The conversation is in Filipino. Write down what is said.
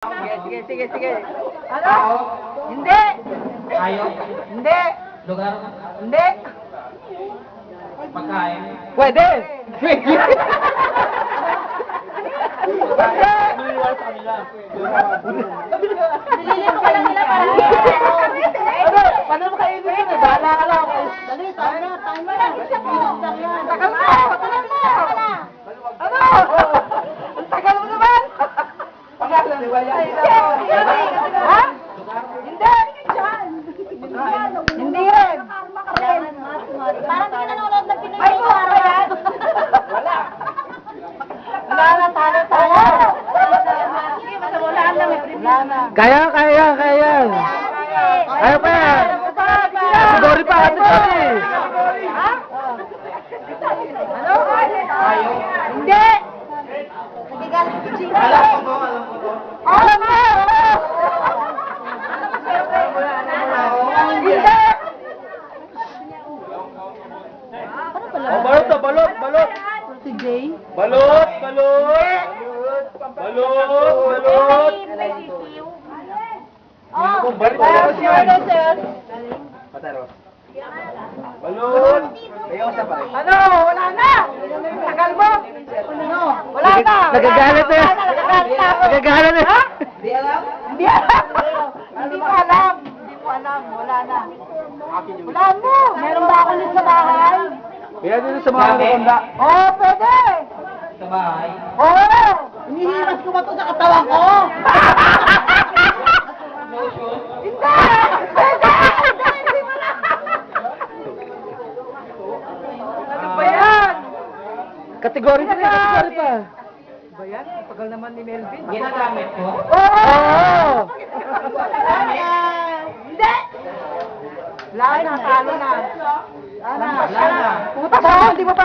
Sige. Ano? Hindi. Ayaw? Hindi. Lugar? Hindi. Pagkain? Pwede. Nililip ka lang nila para Ano? Paano mo kayo yun? Bahala ka lang. Dali, timer. Tagal mo! Ano? Ang tagal mo naman! Pangalan, wala. Ha? Hindi! Hindi rin! Parang hindi ka nanonood ng Pinoy Ay, Idol araw yan. Wala! Wala na, talo. Wala na. Kaya. Ayaw pa yan. Siguri pa, ate Tony. Ha? Ano? Hindi! Hindi galing si Gina. Alam ko po. Alam mo! Hindi! Balot. Si Jay? Balot. Oh, Balot. Ano? Wala na! Tagal mo! Ano? Wala na! Nagagalit na yan. Nagagalit na yan. Hindi alam? Hindi ko alam. Wala na. Wala mo! meron ba akong list sa bahay? Kaya dito sa mga nakakanda. Oo, pwede! Sa bahay. Oo! Hinihimas ko ba ito sa katawan ko? Hindi! Pwede! Hindi mo na! Ano ba yan? Kategory pa. Ba yan? Tagal naman ni Melvin. Ginagamit ko? Oo! Hindi! Wala na, talo na. Wala na. Puta mo, hindi mo pa